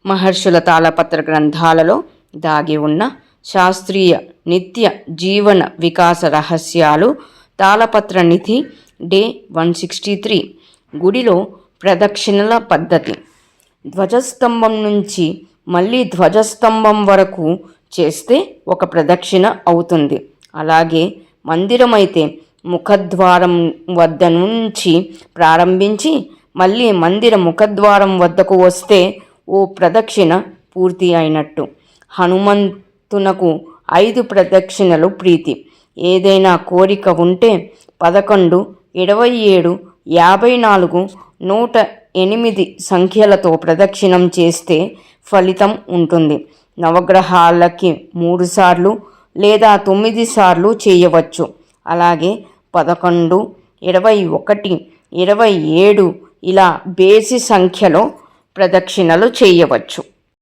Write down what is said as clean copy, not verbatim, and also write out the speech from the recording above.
మహర్షుల తాళపత్ర గ్రంథాలలో దాగి ఉన్న శాస్త్రీయ నిత్య జీవన వికాస రహస్యాలు. తాళపత్ర నిధి డే 163. గుడిలో ప్రదక్షిణల పద్ధతి. ధ్వజస్తంభం నుంచి మళ్ళీ ధ్వజస్తంభం వరకు చేస్తే ఒక ప్రదక్షిణ అవుతుంది. అలాగే మందిరమైతే ముఖద్వారం వద్ద నుంచి ప్రారంభించి మళ్ళీ మందిర ముఖద్వారం వద్దకు వస్తే ఓ ప్రదక్షిణ పూర్తి అయినట్టు. హనుమంతునకు 5 ప్రదక్షిణలు ప్రీతి. ఏదైనా కోరిక ఉంటే 11, 27, 54, 108 సంఖ్యలతో ప్రదక్షిణం చేస్తే ఫలితం ఉంటుంది. నవగ్రహాలకి 3 సార్లు లేదా 9 సార్లు చేయవచ్చు. అలాగే 11, 21, 27 ఇలా బేసి సంఖ్యలో ప్రదక్షిణలు చేయవచ్చు.